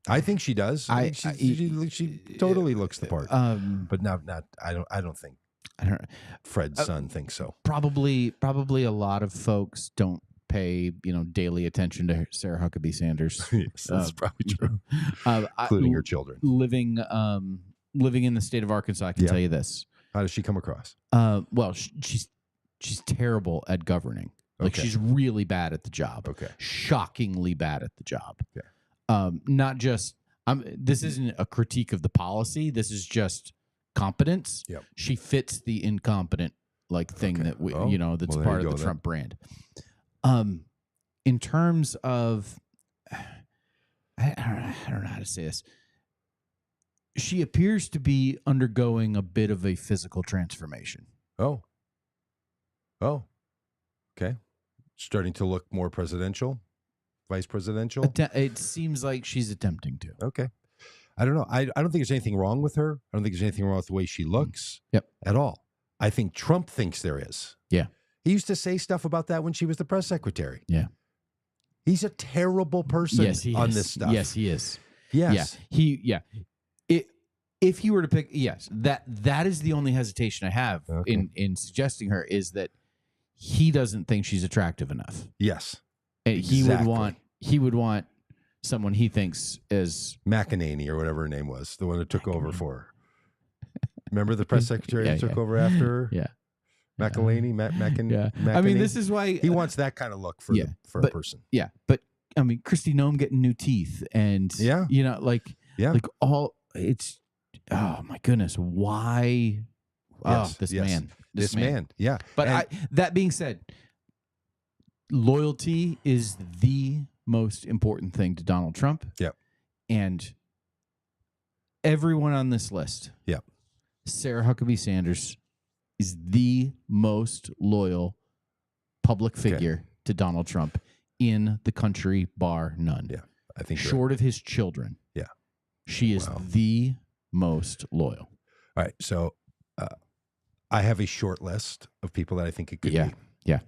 I think she does. She totally looks the part. But not. I don't think. Fred's son thinks so. Probably a lot of folks don't pay daily attention to Sarah Huckabee Sanders. Yes, that's probably true, including her children. Living in the state of Arkansas, I can tell you this. How does she come across? Well, she's terrible at governing. Like she's really bad at the job. Okay, shockingly bad at the job. Yeah. Not just. This isn't a critique of the policy. This is just competence. Yep. She fits the incompetent thing that we, that's part of the Trump brand. In terms of, I don't know how to say this. She appears to be undergoing a bit of a physical transformation. Oh, okay. Starting to look more presidential, vice presidential. It seems like she's attempting to. Okay. I don't know. I don't think there's anything wrong with her. I don't think there's anything wrong with the way she looks at all. I think Trump thinks there is. Yeah. He used to say stuff about that when she was the press secretary. Yeah. He's a terrible person on this stuff. Yes, he is. Yes. Yeah. If he were to pick, that is the only hesitation I have in suggesting her, is that he doesn't think she's attractive enough. Yes. And he would want someone he thinks is McEnany or whatever her name was, the one that took over for her. Remember the press secretary that took over after her? Yeah. McElhaney, McEnany. I mean, this is why he wants that kind of look for a person. Yeah, but I mean, Kristi Noem getting new teeth, and all it's. Oh my goodness, why? This man. Yeah. But that being said, loyalty is the most important thing to Donald Trump. Yep. And everyone on this list. Yep. Sarah Huckabee Sanders is the most loyal public figure to Donald Trump in the country, bar none. Yeah. I think short of his children. Yeah. She is the most loyal. All right. So I have a short list of people that I think it could be. Yeah.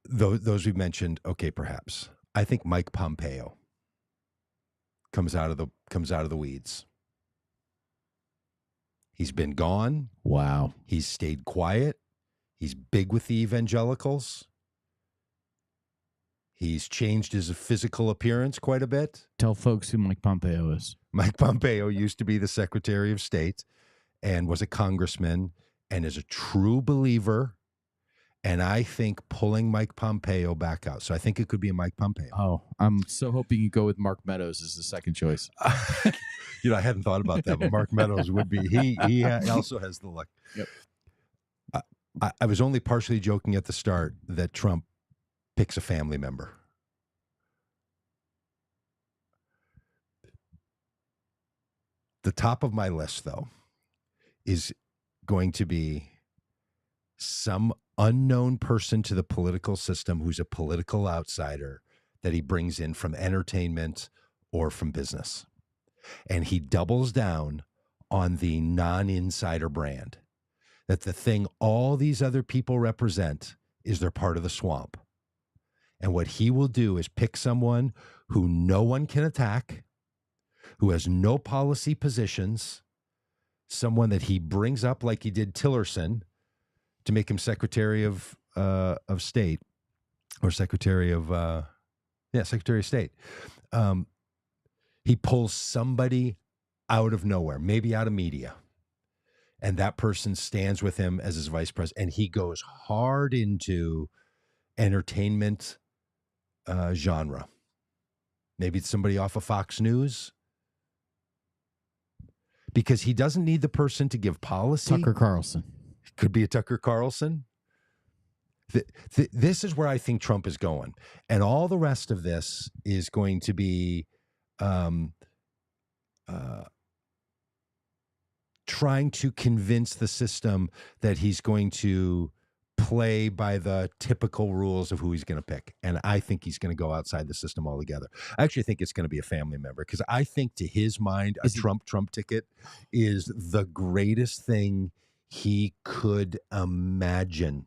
Those we mentioned, okay, perhaps. I think Mike Pompeo comes out of the weeds. He's been gone. Wow. He's stayed quiet. He's big with the evangelicals. He's changed his physical appearance quite a bit. Tell folks who Mike Pompeo is. Mike Pompeo used to be the Secretary of State and was a congressman and is a true believer. And I think pulling Mike Pompeo back out. So I think it could be a Mike Pompeo. Oh, I'm so hoping you go with Mark Meadows as the second choice. I hadn't thought about that, but Mark Meadows would be. He also has the luck. Yep. I was only partially joking at the start that Trump picks a family member. The top of my list, though, is going to be some unknown person to the political system who's a political outsider that he brings in from entertainment or from business. And he doubles down on the non-insider brand, that the thing all these other people represent is they're part of the swamp. And what he will do is pick someone who no one can attack, who has no policy positions, someone that he brings up like he did Tillerson to make him Secretary of State, or Secretary of State. He pulls somebody out of nowhere, maybe out of media, and that person stands with him as his vice president, and he goes hard into entertainment genre. Maybe it's somebody off of Fox News, because he doesn't need the person to give policy. Tucker Carlson. Could be a Tucker Carlson. This is where I think Trump is going. And all the rest of this is going to be trying to convince the system that he's going to play by the typical rules of who he's going to pick. And I think he's going to go outside the system altogether. I actually think it's going to be a family member, because I think to his mind, a Trump ticket is the greatest thing he could imagine.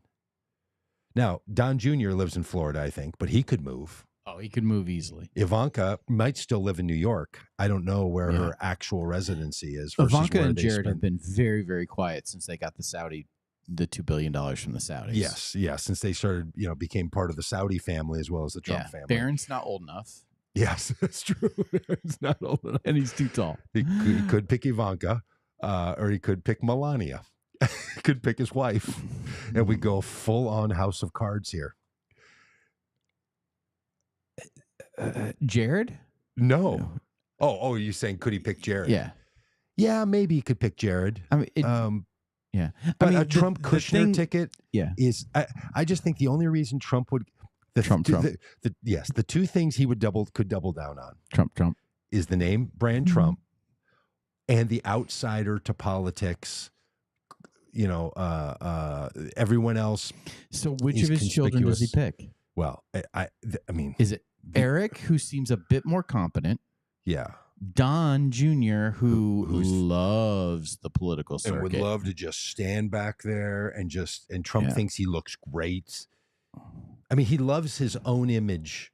Now, Don Jr. lives in Florida, I think, but he could move. Oh, he could move easily. Ivanka might still live in New York. I don't know where her actual residency is. Ivanka and Jared have been very, very quiet since they got the $2 billion from the Saudis. Yes. Since they started, became part of the Saudi family as well as the Trump family. Barron's not old enough. Yes, that's true. Barron's not old enough. And he's too tall. He could pick Ivanka, or he could pick Melania. He could pick his wife. And we go full on House of Cards here. Jared? No. Oh, you're saying could he pick Jared? Yeah. Yeah, maybe he could pick Jared. I mean, yeah. But a Trump Kushner ticket is, I just think the only reason Trump would, the two things he could double down on. Trump. Is the name brand Trump and the outsider to politics. Everyone else. So which of his children does he pick? Well, I mean, is it Eric, who seems a bit more competent? Yeah. Don Jr., who loves the political circuit and would love to just stand back there and Trump thinks he looks great. I mean, he loves his own image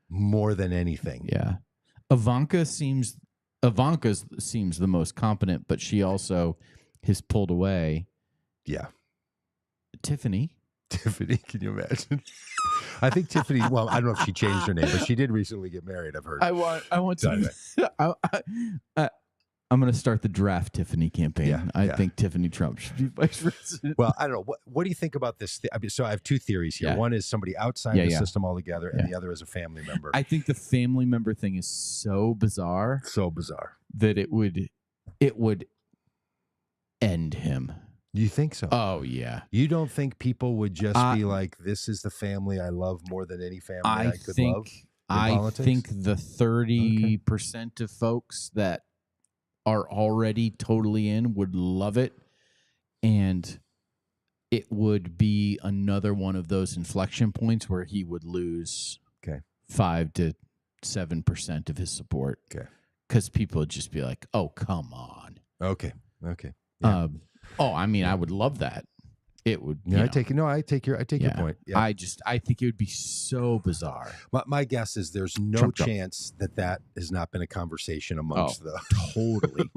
more than anything. Yeah. Ivanka seems the most competent, but she also has pulled away. Yeah. Tiffany, can you imagine? I think Tiffany, well, I don't know if she changed her name, but she did recently get married, I've heard. I want to. I'm going to start the draft Tiffany campaign. I think Tiffany Trump should be vice president. Well, I don't know. What do you think about this? So I have two theories here. One is somebody outside the system altogether, and the other is a family member. I think the family member thing is so bizarre. That it would end him. You think so? Oh, yeah. You don't think people would just be like, this is the family I love more than any family I could love in politics? I think the 30% of folks that are already totally in would love it, and it would be another one of those inflection points where he would lose 5 to 7% of his support. Okay. Because people would just be like, oh, come on. Okay. Yeah. I mean, I would love that. It would. Yeah, I take your point. Yeah. I think it would be so bizarre. My guess is there's no chance that has not been a conversation amongst totally.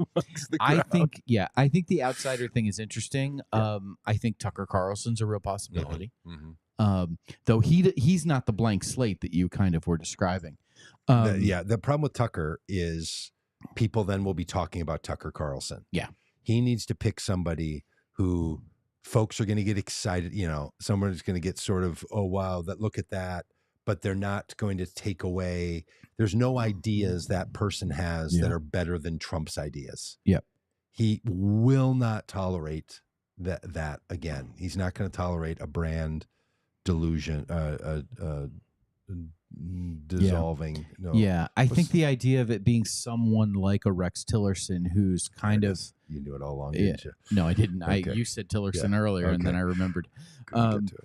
I think the outsider thing is interesting. Yeah. I think Tucker Carlson's a real possibility. Mm-hmm. Though he's not the blank slate that you kind of were describing. The problem with Tucker is people then will be talking about Tucker Carlson. Yeah. He needs to pick somebody who folks are going to get excited. Someone is going to get sort of, oh, wow, look at that. But they're not going to take away. There's no ideas that person has that are better than Trump's ideas. Yep. He will not tolerate that again. He's not going to tolerate a brand delusion, dissolving. I think the idea of it being someone like a Rex Tillerson who's kind of you knew it all along, didn't you? No, I didn't. Okay. You said Tillerson earlier, and then I remembered. Get to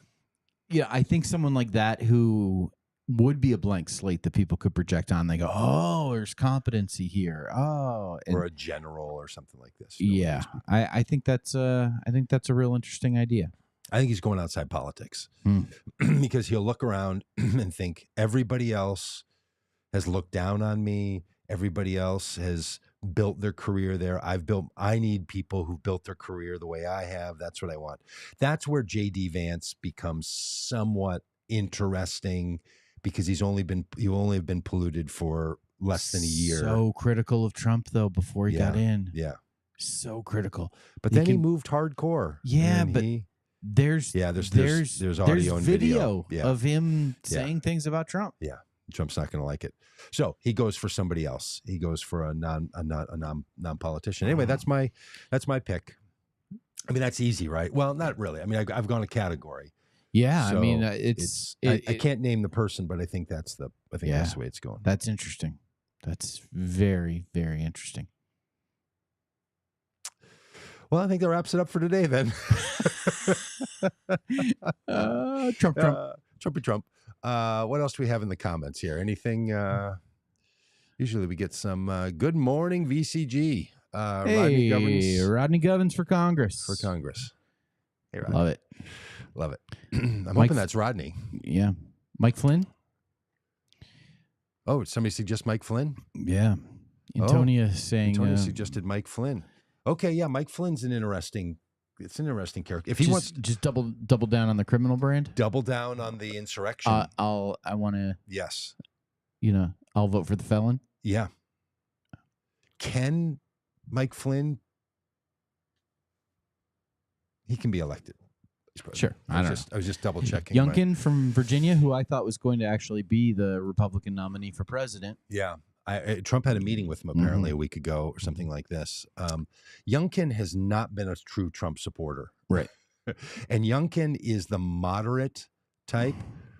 it. I think someone like that who would be a blank slate that people could project on. They go, oh, there's competency here. Oh, or a general or something like this. I think that's a real interesting idea. I think he's going outside politics because he'll look around and think everybody else has looked down on me. Everybody else has built their career there. I need people who've built their career the way I have. That's what I want. That's where J.D. Vance becomes somewhat interesting because he'll only have been polluted for less than a year. So critical of Trump, though, before he got in. Yeah. So critical. But then he moved hardcore. Yeah, but there's audio and video of him saying things about Trump. Yeah. Trump's not going to like it. So he goes for somebody else. He goes for a non-politician. Anyway, that's my pick. I mean, that's easy, right? Well, not really. I mean, I've gone a category. Yeah, so I mean, I can't name the person, but I think that's the way it's going. That's interesting. That's very, very interesting. Well, I think that wraps it up for today then. Trump. What else do we have in the comments here? Anything? Usually we get some good morning VCG. Rodney Govins for Congress. Hey, Rodney. Love it. I'm hoping that's Rodney. Yeah. Mike Flynn? Oh, somebody suggest Mike Flynn? Yeah. Antonia suggested Mike Flynn. Okay, yeah, Mike Flynn's an interesting character. If he wants just double down on the criminal brand, double down on the insurrection. I want to. Yes. I'll vote for the felon. Yeah. Can Mike Flynn? He can be elected. Sure. I was just double checking. Youngkin from Virginia, who I thought was going to actually be the Republican nominee for president. Yeah. Trump had a meeting with him apparently a week ago or something like this. Youngkin has not been a true Trump supporter. Right. And Youngkin is the moderate type,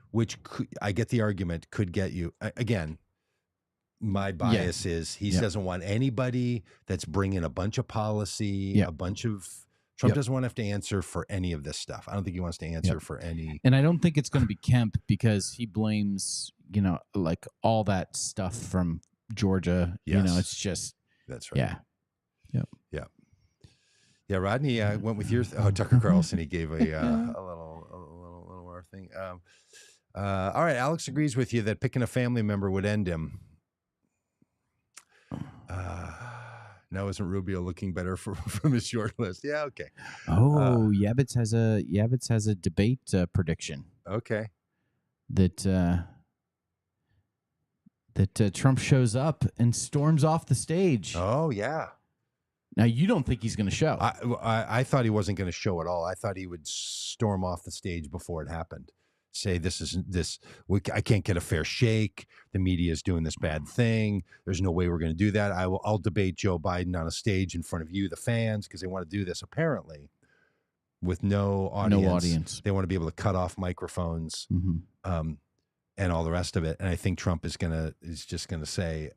which I get the argument could get you. Again, my bias is he doesn't want anybody that's bringing a bunch of policy, a bunch of... Trump doesn't want to have to answer for any of this stuff. I don't think he wants to answer for any. And I don't think it's going to be Kemp because he blames, like all that stuff from Georgia. Yes. It's just. That's right. Yeah. Yep. Yeah. Yeah. Rodney went with your Tucker Carlson. He gave a little more thing. All right. Alex agrees with you that picking a family member would end him. Now isn't Rubio looking better from his short list? Yeah, okay. Yabitz has a debate prediction. Okay. That Trump shows up and storms off the stage. Oh yeah. Now you don't think he's going to show? I thought he wasn't going to show at all. I thought he would storm off the stage before it happened. Say I can't get a fair shake. The media is doing this bad thing. There's no way we're going to do that. I'll debate Joe Biden on a stage in front of you, the fans, because they want to do this apparently with no audience. No audience. They want to be able to cut off microphones, and all the rest of it. And I think Trump is just gonna say,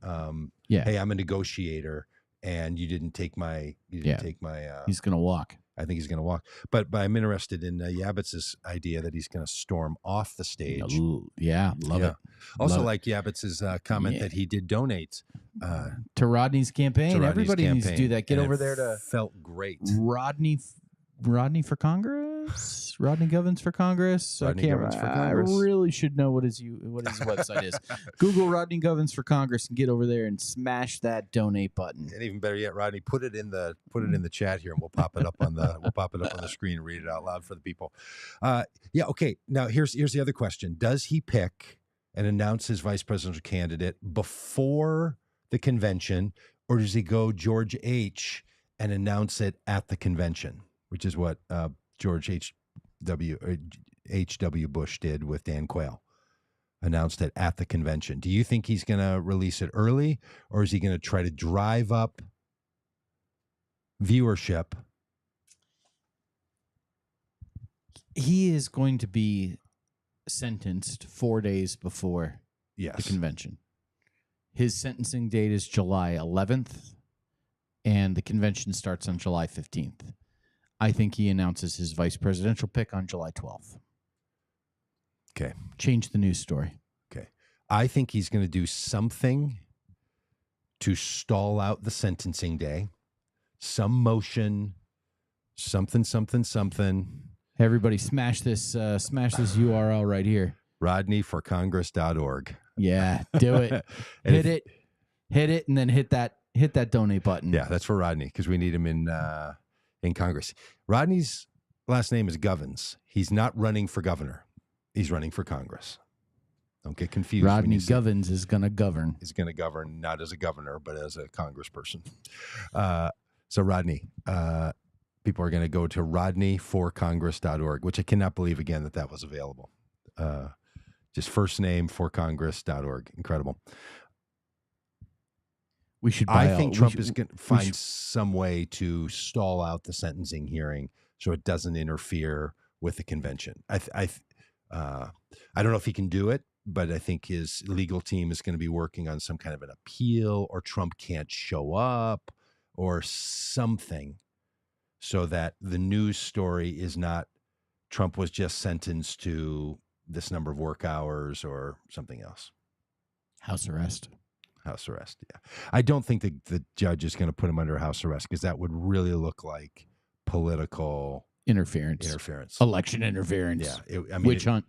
"Hey, I'm a negotiator, and you didn't take my. He's gonna walk. I think he's going to walk. But I'm interested in Yabitz's idea that he's going to storm off the stage. Ooh, yeah, love it. Also like Yabitz's comment that he did donate to Rodney's campaign. Everybody needs to do that. Get over there to felt great. Rodney for Congress. Rodney Govins for Congress. I really should know what his website is. Google Rodney Govins for Congress and get over there and smash that donate button. And even better yet, Rodney, put it in the chat here, and we'll pop it up on the screen and read it out loud for the people. Okay. Now here's the other question: does he pick and announce his vice presidential candidate before the convention, or does he go George H. and announce it at the convention, which is what George H.W. Bush did with Dan Quayle? Announced it at the convention. Do you think he's going to release it early, or is he going to try to drive up viewership? He is going to be sentenced 4 days before the convention. His sentencing date is July 11th, and the convention starts on July 15th. I think he announces his vice presidential pick on July 12th. Okay. Change the news story. Okay. I think he's going to do something to stall out the sentencing day. Some motion, something. Everybody smash this URL right here. RodneyForCongress.org. Yeah, do it. Hit it, and then hit that donate button. Yeah, that's for Rodney, because we need him in Congress. Rodney's last name is Govins. He's not running for governor. He's running for Congress. Don't get confused. Rodney Govins is going to govern. Is going to govern, not as a governor, but as a congressperson. So Rodney, people are going to go to rodneyforcongress.org, which I cannot believe again that was available. Just first name forcongress.org. Incredible. We should. I think Trump is going to find some way to stall out the sentencing hearing so it doesn't interfere with the convention. I don't know if he can do it, but I think his legal team is going to be working on some kind of an appeal, or Trump can't show up or something, so that the news story is not Trump was just sentenced to this number of work hours or something else. House arrest. Yeah. I don't think the judge is going to put him under house arrest, because that would really look like political interference, election interference. Yeah. Witch hunt.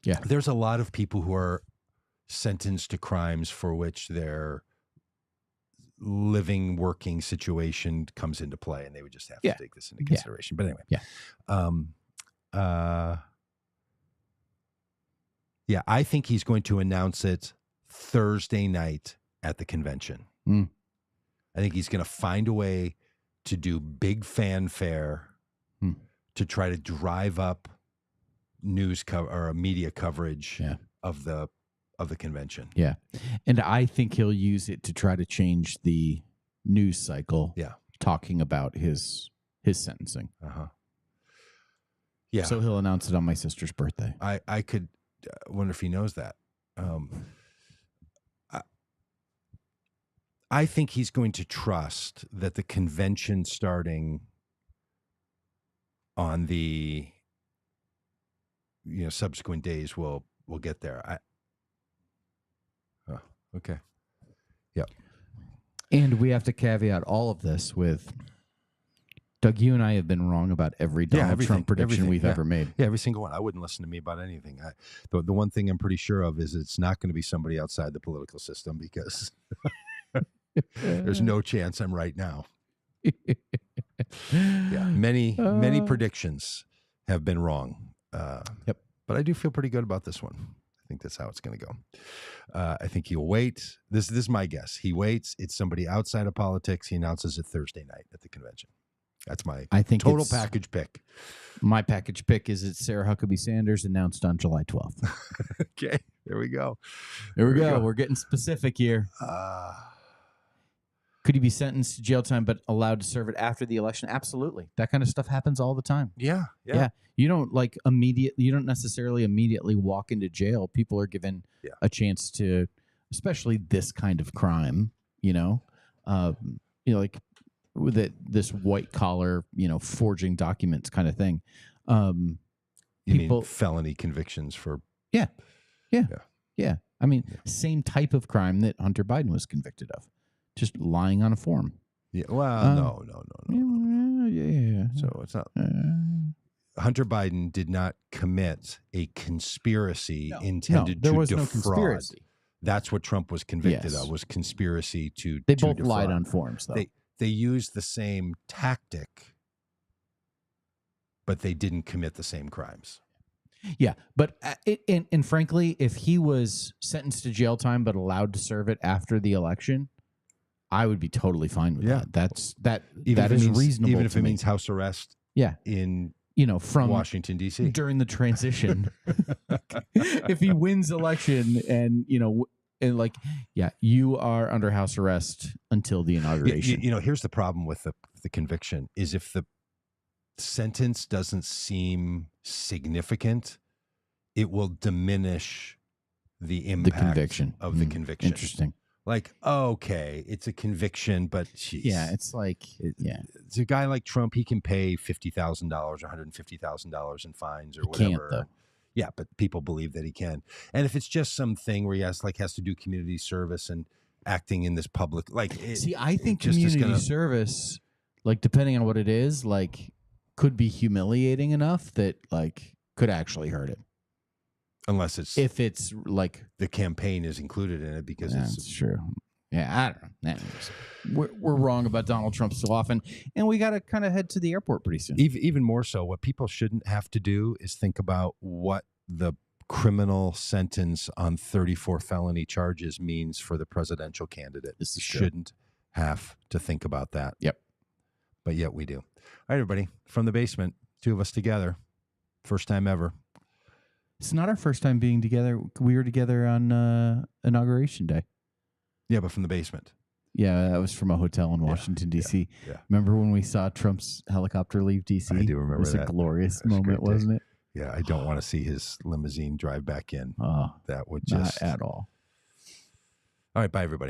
Yeah. There's a lot of people who are sentenced to crimes for which their living, working situation comes into play, and they would just have to take this into consideration. But anyway, I think he's going to announce it Thursday night at the convention. I think he's going to find a way to do big fanfare to try to drive up news or media coverage of the convention. Yeah. And I think he'll use it to try to change the news cycle. Yeah. Talking about his sentencing. Yeah. So he'll announce it on my sister's birthday. I could wonder if he knows that. I think he's going to trust that the convention starting on the subsequent days will get there. Okay. Yep. And we have to caveat all of this with, Doug, you and I have been wrong about every Donald Trump prediction we've ever made. Yeah, every single one. I wouldn't listen to me about anything. The one thing I'm pretty sure of is it's not going to be somebody outside the political system, because there's no chance I'm right now. Many predictions have been wrong. But I do feel pretty good about this one. I think that's how it's going to go. I think he'll wait. This is my guess. He waits. It's somebody outside of politics. He announces it Thursday night at the convention. That's my total package pick. My package pick is it's Sarah Huckabee Sanders, announced on July 12th. Okay, there we go. There we go. We're getting specific here. Could he be sentenced to jail time but allowed to serve it after the election? Absolutely. That kind of stuff happens all the time. Yeah. You don't you don't necessarily immediately walk into jail. People are given a chance to, especially this kind of crime, like with this white collar, forging documents kind of thing. You mean felony convictions for? Yeah. I mean, same type of crime that Hunter Biden was convicted of. Just lying on a form. Yeah. Well, no. Yeah. So it's not. Hunter Biden did not commit a conspiracy intended to defraud. No conspiracy. That's what Trump was convicted of, was conspiracy to They both defraud. lied on forms, though. They used the same tactic, but they didn't commit the same crimes. Yeah, but and frankly, if he was sentenced to jail time but allowed to serve it after the election, I would be totally fine with that. That is reasonable. Even if it means house arrest. Yeah. In from Washington D.C. during the transition. If he wins election and you are under house arrest until the inauguration. Here's the problem with the conviction is if the sentence doesn't seem significant, it will diminish the impact of the conviction. Interesting. Like, okay, it's a conviction, but geez. Yeah, it's like, it's a guy like Trump. He can pay $50,000 or $150,000 in fines or whatever. Can't, though. Yeah, but people believe that he can. And if it's just something where he has to do community service and acting in this public, I think community service, depending on what it is, could be humiliating enough that could actually hurt him. Unless it's the campaign is included in it, because it's true. Yeah, I don't know. We're wrong about Donald Trump so often, and we got to kind of head to the airport pretty soon. Even more so, what people shouldn't have to do is think about what the criminal sentence on 34 felony charges means for the presidential candidate. This is shouldn't have to think about that. Yep. But yet we do. All right, everybody, from the basement, two of us together, first time ever. It's not our first time being together. We were together on Inauguration Day. Yeah, but from the basement. Yeah, that was from a hotel in Washington, D.C. Yeah. Remember when we saw Trump's helicopter leave D.C.? I do remember that. It was a glorious That's moment, wasn't it? Yeah, I don't want to see his limousine drive back in. Oh, that would just... Not at all. All right, bye, everybody.